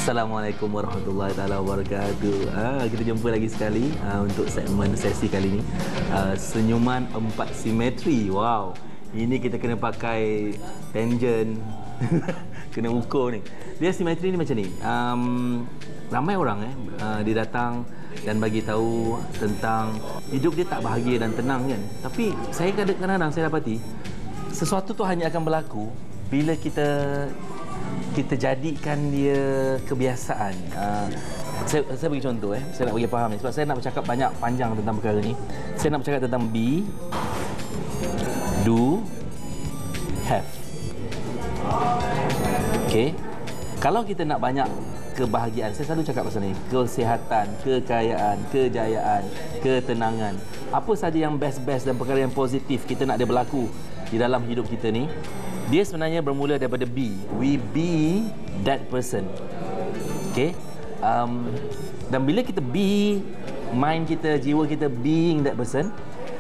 Assalamualaikum warahmatullahi taala wabarakatuh. Kita jumpa lagi sekali untuk segmen sesi kali ini. Senyuman 4 simetri. Wow. Ini kita kena pakai tangent. Kena ukur ni. Dia simetri ni macam ni. Ramai orang dia datang dan bagi tahu tentang hidup dia tak bahagia dan tenang kan. Tapi saya kadang-kadang saya dapati sesuatu tu hanya akan berlaku bila kita jadikan dia kebiasaan. Saya bagi contoh saya nak bagi faham ni sebab saya nak bercakap banyak panjang tentang perkara ni. Saya nak bercakap tentang be, do, have. Okey. Kalau kita nak banyak kebahagiaan, saya selalu cakap pasal ni, kesihatan, kekayaan, kejayaan, ketenangan. Apa saja yang best-best dan perkara yang positif kita nak dia berlaku di dalam hidup kita ni, dia sebenarnya bermula daripada be. We be that person. Okay? Dan bila kita be, mind kita, jiwa kita being that person,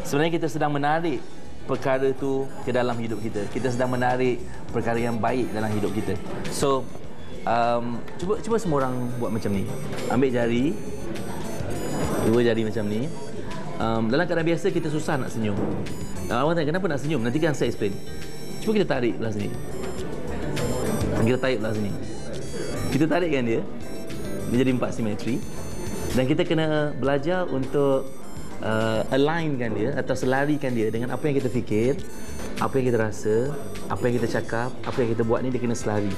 sebenarnya kita sedang menarik perkara tu ke dalam hidup kita. Kita sedang menarik perkara yang baik dalam hidup kita. So, cuba semua orang buat macam ni. Ambil jari, dua jari macam ni. Dalam keadaan biasa kita susah nak senyum. Awak tanya kenapa nak senyum? Nanti kan saya explain. Cuba kita tarik belah sini. Kita tarik belah sini. Kita tarikkan dia. Dia jadi 4 simetri. Dan kita kena belajar untuk alignkan dia atau selarikan dia dengan apa yang kita fikir, apa yang kita rasa, apa yang kita cakap, apa yang kita buat ni dia kena selari.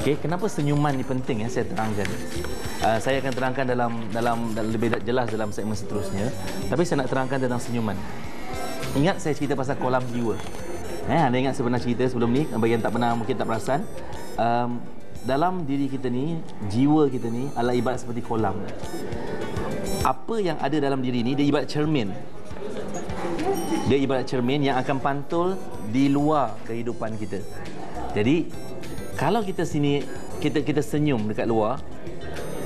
Okey, kenapa senyuman ni penting saya terangkan. Saya akan terangkan dalam lebih jelas dalam segmen seterusnya. Tapi saya nak terangkan tentang senyuman. Ingat saya cerita pasal kolam jiwa. Anda ingat saya pernah cerita sebelum ni, bagi yang tak pernah mungkin tak perasan. Dalam diri kita ni, jiwa kita ni adalah ibarat seperti kolam. Apa yang ada dalam diri ni, dia ibarat cermin. Dia ibarat cermin yang akan pantul di luar kehidupan kita. Jadi, kalau kita kita senyum dekat luar,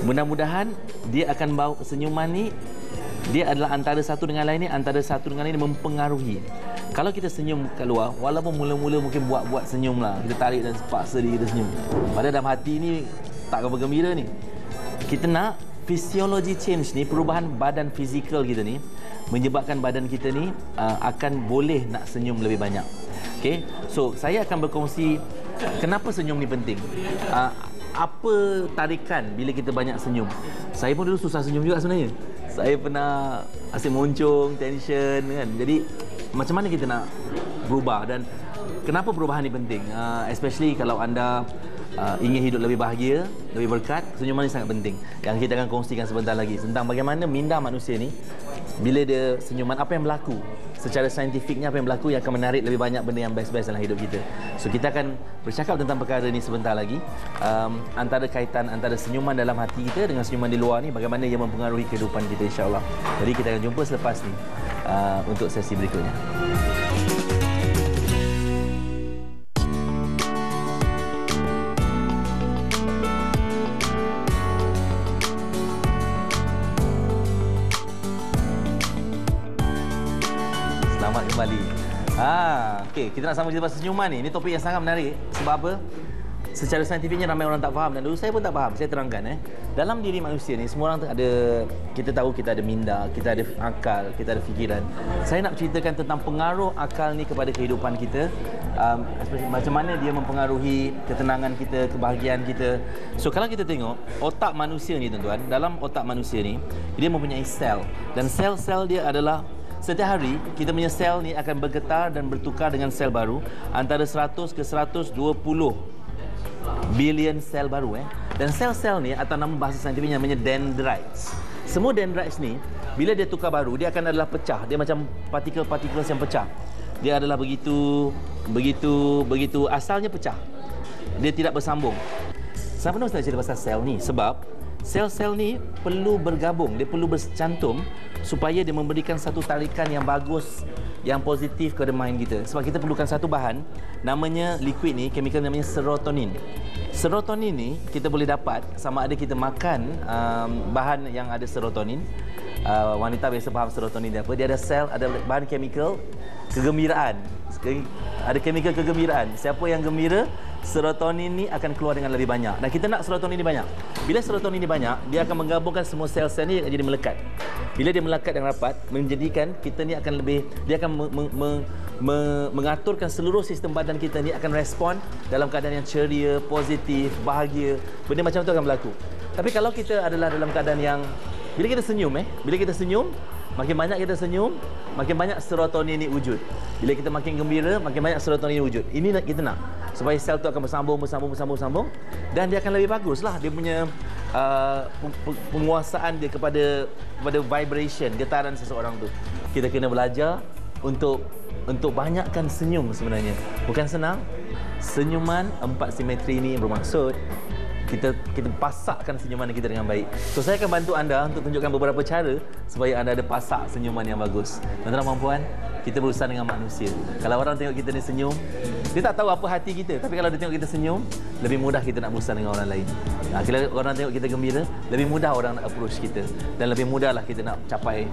mudah-mudahan dia akan bawa senyuman ni, dia adalah antara satu dengan lain ni, mempengaruhi. Kalau kita senyum kat luar, walaupun mula-mula mungkin buat senyum lah, kita tarik dan paksa diri kita senyum, padahal dalam hati ni tak bergembira ni. Kita nak physiology change ni, perubahan badan fizikal kita ni, menyebabkan badan kita ni akan boleh nak senyum lebih banyak. Okay? So, saya akan berkongsi kenapa senyum ni penting. Apa tarikan bila kita banyak senyum. Saya pun dulu susah senyum juga sebenarnya. Saya pernah asyik moncong, tension kan. Jadi macam mana kita nak berubah dan kenapa perubahan ni penting? Especially kalau anda ingin hidup lebih bahagia, lebih berkat, senyuman ni sangat penting. Yang kita akan kongsikan sebentar lagi tentang bagaimana minda manusia ni bila dia senyuman, apa yang berlaku secara saintifiknya, apa yang berlaku yang akan menarik lebih banyak benda yang best-best dalam hidup kita. So kita akan bercakap tentang perkara ni sebentar lagi, antara kaitan antara senyuman dalam hati kita dengan senyuman di luar ni, bagaimana ia mempengaruhi kehidupan kita, insya-Allah. Jadi kita akan jumpa selepas ni untuk sesi berikutnya. Selamat kembali. Okey, kita nak sambung cerita pasal senyuman ni. Ini topik yang sangat menarik. Sebab apa? Secara saintifiknya ramai orang tak faham dan dulu saya pun tak faham. Saya terangkan dalam diri manusia ni semua orang ada, kita tahu kita ada minda, kita ada akal, kita ada fikiran. Saya nak ceritakan tentang pengaruh akal ni kepada kehidupan kita. Macam mana dia mempengaruhi ketenangan kita, kebahagiaan kita. So kalau kita tengok otak manusia ni tuan-tuan, dalam otak manusia ni dia mempunyai sel dan sel-sel dia adalah setiap hari kita punya sel ni akan bergetar dan bertukar dengan sel baru antara 100 ke 120 bilion sel baru Dan sel-sel ni atau nama bahasa saintifiknya namanya dendrites. Semua dendrites ni bila dia tukar baru, dia akan adalah pecah. Dia macam partikel-partikel yang pecah. Dia adalah begitu asalnya pecah. Dia tidak bersambung. Saya pernah cerita pasal sel ni sebab sel-sel ni perlu bergabung, dia perlu bercantum supaya dia memberikan satu tarikan yang bagus, yang positif kepada mind kita. Sebab kita perlukan satu bahan, namanya liquid ni, chemical namanya serotonin. Serotonin ni kita boleh dapat sama ada kita makan bahan yang ada serotonin. Wanita biasa faham serotonin dia apa. Dia ada sel, ada bahan chemical kegembiraan. Ada chemical kegembiraan. Siapa yang gembira, serotonin ni akan keluar dengan lebih banyak. Dan kita nak serotonin ni banyak. Bila serotonin ni banyak, dia akan menggabungkan semua sel-sel ni jadi melekat. Bila dia melekat dan rapat, menjadikan kita ni akan lebih, dia akan mengaturkan seluruh sistem badan kita ni akan respon dalam keadaan yang ceria, positif, bahagia. Benda macam tu akan berlaku. Tapi kalau kita adalah dalam keadaan yang bila kita senyum, bila kita senyum, makin banyak kita senyum, makin banyak serotonin ni wujud. Bila kita makin gembira, makin banyak serotonin ni wujud. Ini kita nak supaya sel tu akan bersambung dan dia akan lebih baguslah dia punya penguasaan dia kepada vibration, getaran seseorang tu. Kita kena belajar untuk banyakkan senyum sebenarnya. Bukan senang. Senyuman 4 simetri ini bermaksud kita pasakkan senyuman kita dengan baik. So saya akan bantu anda untuk tunjukkan beberapa cara supaya anda ada pasak senyuman yang bagus. Tuan-tuan dan puan, kita berurusan dengan manusia. Kalau orang tengok kita ni senyum, dia tak tahu apa hati kita. Tapi kalau dia tengok kita senyum, lebih mudah kita nak berurusan dengan orang lain. Kalau orang tengok kita gembira, lebih mudah orang nak approach kita. Dan lebih mudahlah kita nak capai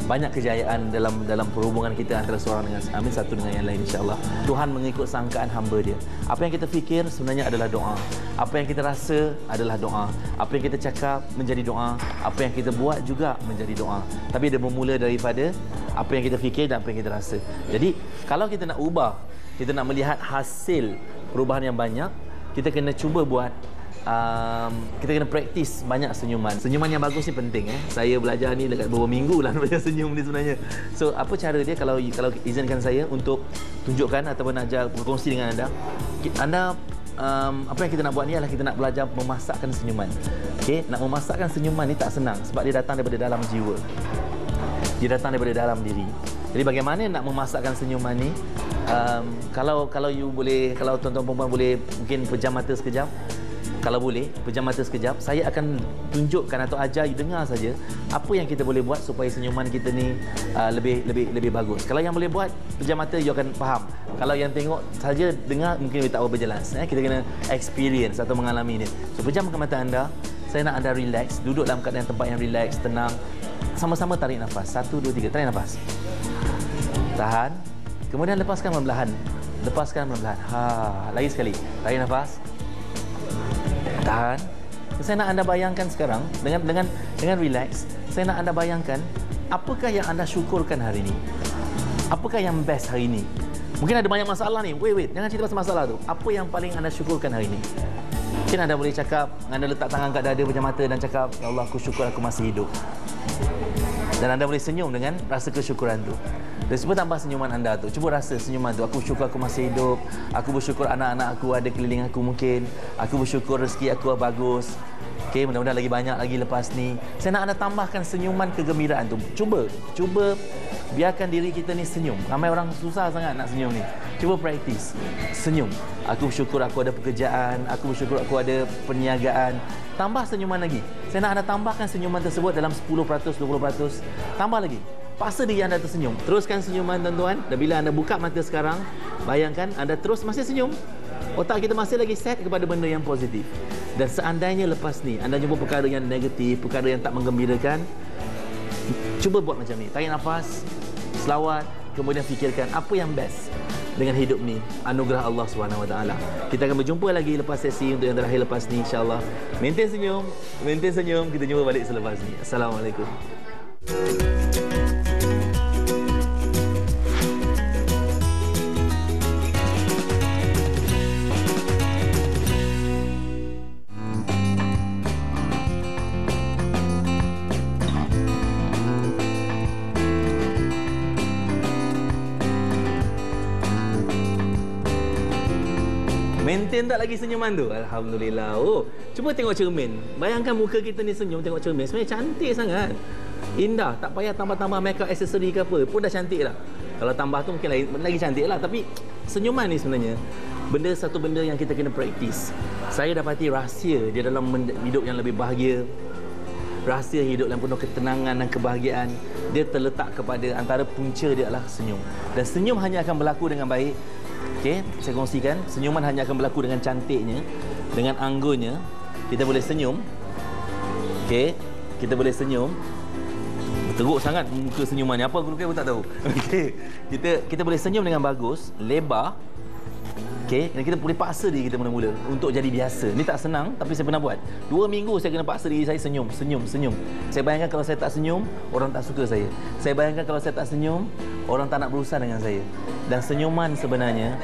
banyak kejayaan dalam perhubungan kita antara seorang dengan satu dengan yang lain, insya-Allah. Tuhan mengikut sangkaan hamba dia. Apa yang kita fikir sebenarnya adalah doa. Apa yang kita rasa adalah doa. Apa yang kita cakap menjadi doa. Apa yang kita buat juga menjadi doa. Tapi dia bermula daripada apa yang kita fikir dan apa yang kita rasa. Jadi, kalau kita nak ubah, kita nak melihat hasil perubahan yang banyak, kita kena cuba buat kita kena praktis banyak senyuman. Senyuman yang bagus ni penting. Saya belajar ni dekat beberapa minggu lah belajar senyum ni sebenarnya. So apa cara dia kalau izinkan saya untuk tunjukkan ataupun ajar berkongsi dengan anda. Apa yang kita nak buat ni adalah kita nak belajar memasakkan senyuman. Okey, nak memasakkan senyuman ni tak senang sebab dia datang daripada dalam jiwa. Dia datang daripada dalam diri. Jadi bagaimana nak memasakkan senyuman ni? Kalau you boleh, kalau tuan-tuan perempuan boleh mungkin pejam mata sekejap. Kalau boleh, pejam mata sekejap, saya akan tunjukkan atau ajar you dengar saja apa yang kita boleh buat supaya senyuman kita ni lebih bagus. Kalau yang boleh buat, pejam mata you akan faham. Kalau yang tengok saja dengar mungkin tak berapa jelas. Kita kena experience atau mengalami ni. So pejamkan mata anda. Saya nak anda relax, duduk dalam keadaan tempat yang relax, tenang. Sama-sama tarik nafas. 1 2 3, tarik nafas. Tahan. Kemudian lepaskan perlahan. Lepaskan perlahan. Lagi sekali. Tarik nafas. Tahan. Saya nak anda bayangkan sekarang dengan relax. Saya nak anda bayangkan apakah yang anda syukurkan hari ini. Apakah yang best hari ini? Mungkin ada banyak masalah ni. Wait, jangan cerita pasal masalah tu. Apa yang paling anda syukurkan hari ini? Mungkin anda boleh cakap, anda letak tangan kat dada pejam mata dan cakap, ya Allah, aku syukur aku masih hidup. Dan anda boleh senyum dengan rasa kesyukuran tu. Dan cuba tambah senyuman anda tu. Cuba rasa senyuman tu. Aku syukur aku masih hidup. Aku bersyukur anak-anak aku ada keliling aku mungkin. Aku bersyukur rezeki aku bagus. Okey, mudah-mudahan lagi banyak lagi lepas ni. Saya nak anda tambahkan senyuman kegembiraan tu. Cuba biarkan diri kita ni senyum. Ramai orang susah sangat nak senyum ni. Cuba praktis. Senyum. Aku bersyukur aku ada pekerjaan. Aku bersyukur aku ada perniagaan. Tambah senyuman lagi. Saya nak anda tambahkan senyuman tersebut dalam 10%, 20%. Tambah lagi. Paksa diri anda tersenyum. Teruskan senyuman tuan-tuan. Dan bila anda buka mata sekarang, bayangkan anda terus masih senyum. Otak kita masih lagi set kepada benda yang positif. Dan seandainya lepas ni anda jumpa perkara yang negatif, perkara yang tak menggembirakan, cuba buat macam ni. Tarik nafas, selawat, kemudian fikirkan apa yang best dengan hidup ni. Anugerah Allah SWT. Kita akan berjumpa lagi lepas sesi untuk yang terakhir lepas ni, insya-Allah. Maintain senyum. Kita jumpa balik selepas ni. Assalamualaikum. Maintain tak lagi senyuman tu? Alhamdulillah. Cuba tengok cermin. Bayangkan muka kita ni senyum tengok cermin. Sebenarnya cantik sangat. Indah. Tak payah tambah-tambah makeup aksesori ke apa. Pun dah cantik lah. Kalau tambah tu mungkin lagi cantik lah. Tapi senyuman ni sebenarnya satu benda yang kita kena praktis. Saya dapati rahsia dia dalam hidup yang lebih bahagia. Rahsia hidup yang penuh ketenangan dan kebahagiaan, dia terletak kepada antara punca dia adalah senyum. Dan senyum hanya akan berlaku dengan baik. Okey, saya kongsikan, senyuman hanya akan berlaku dengan cantiknya, dengan anggunnya. Kita boleh senyum. Okey, kita boleh senyum. Teruk sangat muka senyuman ni. Apa aku pun tak tahu. Okey, kita boleh senyum dengan bagus, lebar. Okey, dan kita boleh paksa diri kita mula-mula untuk jadi biasa. Ni tak senang, tapi saya pernah buat. 2 minggu saya kena paksa diri saya senyum. Saya bayangkan kalau saya tak senyum, orang tak suka saya. Saya bayangkan kalau saya tak senyum, orang tak nak berurusan dengan saya. Dan senyuman sebenarnya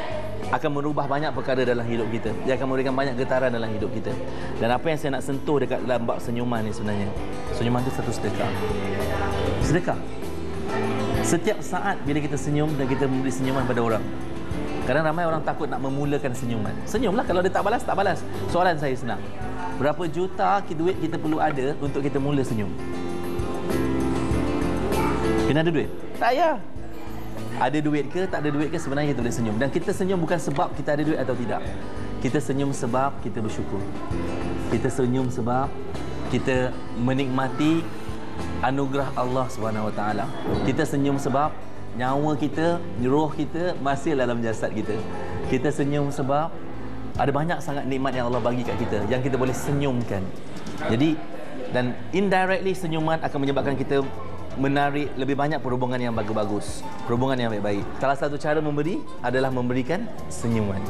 akan merubah banyak perkara dalam hidup kita. Dia akan memberikan banyak getaran dalam hidup kita. Dan apa yang saya nak sentuh dekat dalam bab senyuman ni sebenarnya, senyuman itu satu sedekah. Sedekah. Setiap saat bila kita senyum dan kita memberi senyuman pada orang. Kadang ramai orang takut nak memulakan senyuman. Senyumlah, kalau dia tak balas, tak balas. Soalan saya senang. Berapa juta duit kita perlu ada untuk kita mula senyum? Kena ada duit? Tak payah. Ada duit ke, tak ada duit ke, sebenarnya kita boleh senyum. Dan kita senyum bukan sebab kita ada duit atau tidak. Kita senyum sebab kita bersyukur. Kita senyum sebab kita menikmati anugerah Allah SWT. Kita senyum sebab nyawa kita, roh kita masih dalam jasad kita. Kita senyum sebab ada banyak sangat nikmat yang Allah bagi kat kita yang kita boleh senyumkan. Jadi, dan indirectly senyuman akan menyebabkan kita menarik lebih banyak perhubungan yang bagus-bagus, perhubungan yang baik-baik. Salah satu cara memberi adalah memberikan senyuman.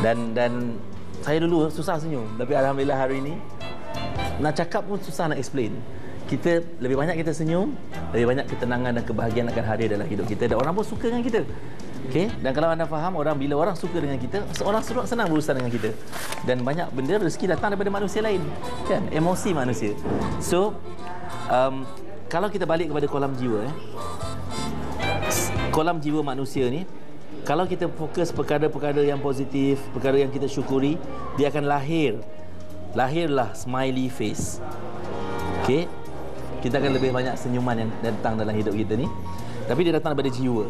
Dan saya dulu susah senyum, tapi alhamdulillah hari ini nak cakap pun susah nak explain. Kita lebih banyak kita senyum, lebih banyak ketenangan dan kebahagiaan akan hadir dalam hidup kita, dan orang pun suka dengan kita. Okey, dan kalau anda faham, bila orang suka dengan kita, orang senang berurusan dengan kita. Dan banyak benda rezeki datang daripada manusia lain, kan? Emosi manusia. So, kalau kita balik kepada kolam jiwa, kolam jiwa manusia ni, kalau kita fokus perkara-perkara yang positif, perkara yang kita syukuri, dia akan lahirlah smiley face. Okey, kita akan lebih banyak senyuman yang datang dalam hidup kita ni. Tapi dia datang daripada jiwa.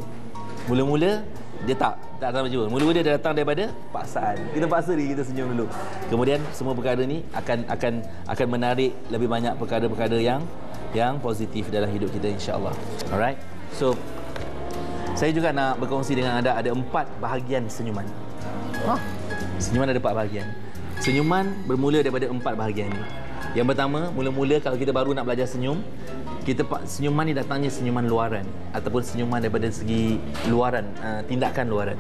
Mula-mula dia tak datang daripada jiwa. Mula-mula dia datang daripada paksaan. Kita paksa diri kita senyum dulu. Kemudian semua perkara ni akan menarik lebih banyak perkara-perkara yang positif dalam hidup kita, insya-Allah. Alright. So saya juga nak berkongsi dengan anda, ada 4 bahagian senyuman. Senyuman ada 4 bahagian. Senyuman bermula daripada 4 bahagian ni. Yang pertama, mula-mula kalau kita baru nak belajar senyum, senyuman ni datangnya senyuman luaran ataupun senyuman daripada segi luaran, tindakan luaran.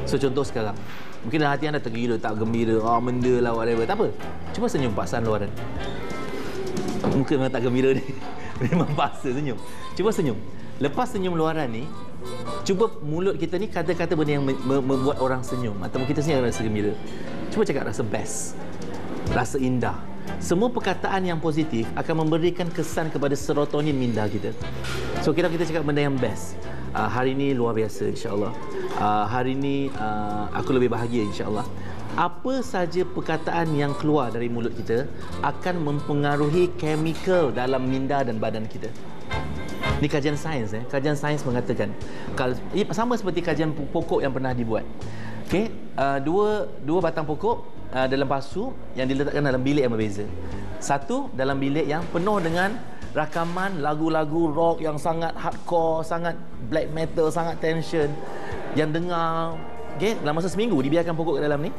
So contoh sekarang, mungkin dalam hati anda tergila, tak gembira, benda lah, whatever, tak apa. Cuba senyum paksaan luaran. Muka memang tak gembira ni, memang paksa senyum. Cuba senyum. Lepas senyum luaran ni, cuba mulut kita ni kata-kata benda yang membuat orang senyum ataupun kita sendiri rasa gembira. Cuba cakap rasa best, rasa indah. Semua perkataan yang positif akan memberikan kesan kepada serotonin minda kita. So kita cakap benda yang best. Hari ini luar biasa, insya-Allah. Hari ini aku lebih bahagia, insya-Allah. Apa saja perkataan yang keluar dari mulut kita akan mempengaruhi chemical dalam minda dan badan kita. Ini kajian sains. Kajian sains mengatakan, sama seperti kajian pokok yang pernah dibuat. Okey, dua batang pokok dalam pasu yang diletakkan dalam bilik yang berbeza. Satu dalam bilik yang penuh dengan rakaman lagu-lagu rock yang sangat hardcore, sangat black metal, sangat tension, yang dengar. Okey, dalam masa seminggu dibiarkan pokok ke dalam ni.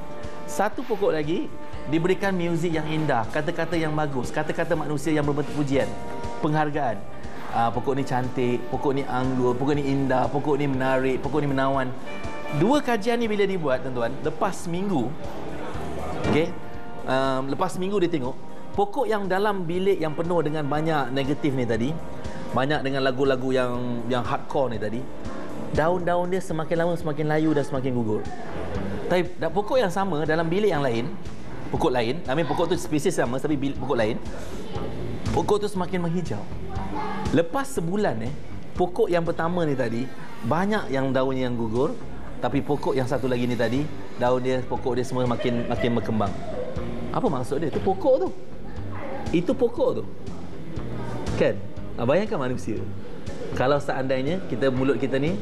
Satu pokok lagi diberikan muzik yang indah, kata-kata yang bagus, kata-kata manusia yang berbentuk pujian, penghargaan. Pokok ni cantik, pokok ni anggur, pokok ni indah, pokok ni menarik, pokok ni menawan. Dua kajian ni bila dibuat, tuan-tuan, lepas seminggu, okey, lepas seminggu dia tengok pokok yang dalam bilik yang penuh dengan banyak negatif ni tadi, banyak dengan lagu-lagu yang hardcore ni tadi, daun-daun dia semakin lama semakin layu dan semakin gugur. Tapi pokok yang sama dalam bilik yang lain, pokok lain, pokok tu spesies sama tapi pokok lain, pokok tu semakin menghijau. Lepas sebulan pokok yang pertama ni tadi banyak yang daunnya yang gugur, tapi pokok yang satu lagi ni tadi, daun dia, pokok dia semua makin berkembang. Apa maksud dia? Itu pokok tu. Itu pokok tu. Kan? Bayangkan manusia. Kalau seandainya mulut kita ni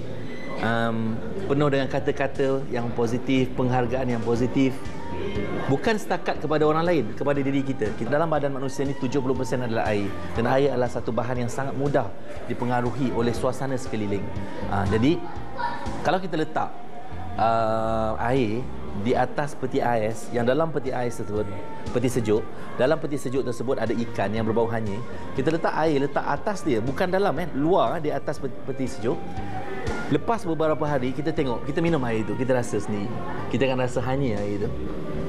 penuh dengan kata-kata yang positif, penghargaan yang positif, bukan setakat kepada orang lain, kepada diri kita. Dalam badan manusia ni 70% adalah air, dan air adalah satu bahan yang sangat mudah dipengaruhi oleh suasana sekeliling. Jadi kalau kita letak air di atas peti ais, yang dalam peti ais tersebut, peti sejuk, dalam peti sejuk tersebut ada ikan yang berbau hanyir. Kita letak air, letak atas dia, bukan dalam luar, di atas peti sejuk. Lepas beberapa hari kita tengok, kita minum air itu, kita rasa sendiri. Kita akan rasa hanya air itu.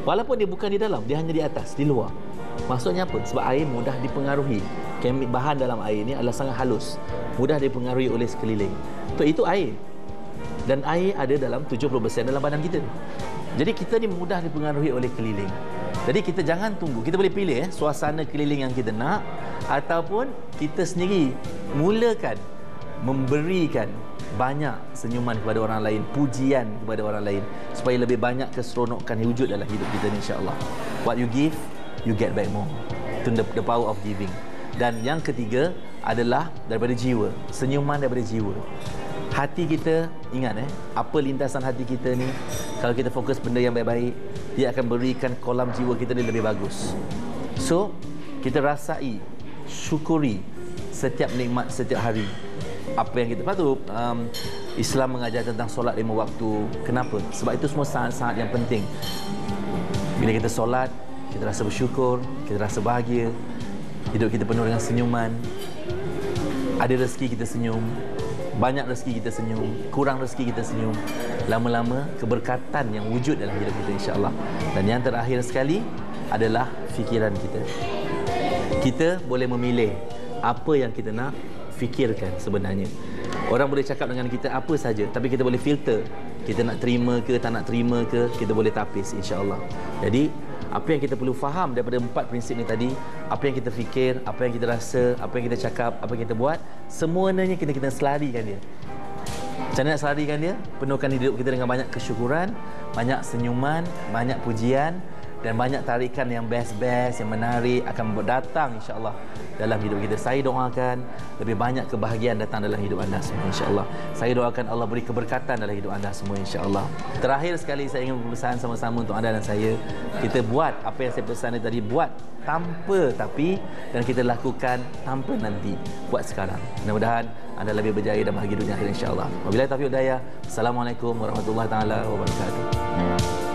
Walaupun dia bukan di dalam, dia hanya di atas, di luar. Maksudnya apa? Sebab air mudah dipengaruhi. Bahan dalam air ini adalah sangat halus, mudah dipengaruhi oleh sekeliling. So, itu air. Dan air ada dalam 70% dalam badan kita. Jadi kita ni mudah dipengaruhi oleh keliling. Jadi kita jangan tunggu. Kita boleh pilih suasana keliling yang kita nak, ataupun kita sendiri mulakan memberikan banyak senyuman kepada orang lain, pujian kepada orang lain, supaya lebih banyak keseronokan wujud dalam hidup kita ni, insya-Allah. What you give, you get back more. Itu the power of giving. Dan yang ketiga adalah daripada jiwa, senyuman daripada jiwa. Hati kita, ingat apa lintasan hati kita ni, kalau kita fokus benda yang baik-baik, dia akan berikan kolam jiwa kita ni lebih bagus. So, kita rasai, syukuri setiap nikmat setiap hari. Apa yang kita patut, Islam mengajar tentang solat 5 waktu. Kenapa? Sebab itu semua sangat-sangat yang penting. Bila kita solat, kita rasa bersyukur, kita rasa bahagia, hidup kita penuh dengan senyuman. Ada rezeki kita senyum, banyak rezeki kita senyum, kurang rezeki kita senyum. Lama-lama keberkatan yang wujud dalam hidup kita, insya-Allah. Dan yang terakhir sekali adalah fikiran kita. Kita boleh memilih apa yang kita nak fikirkan sebenarnya. Orang boleh cakap dengan kita apa saja, tapi kita boleh filter. Kita nak terima ke, tak nak terima ke, kita boleh tapis, insya-Allah. Jadi, apa yang kita perlu faham daripada 4 prinsip ni tadi, apa yang kita fikir, apa yang kita rasa, apa yang kita cakap, apa yang kita buat, semuanya kita selarikan dia. Macam mana nak selarikan dia? Penuhkan hidup kita dengan banyak kesyukuran, banyak senyuman, banyak pujian, dan banyak tarikan yang best-best, yang menarik akan datang, insya-Allah, dalam hidup kita. Saya doakan lebih banyak kebahagiaan datang dalam hidup anda semua, insya-Allah. Saya doakan Allah beri keberkatan dalam hidup anda semua, insya-Allah. Terakhir sekali saya ingin berpesan sama-sama untuk anda dan saya, kita buat apa yang saya pesan tadi, buat tanpa tapi, dan kita lakukan tanpa nanti. Buat sekarang. Mudah-mudahan anda lebih berjaya dan bahagia dunia akhirat, insya-Allah. Wabillahi taufiq wal hidayah. Assalamualaikum warahmatullahi taala wabarakatuh.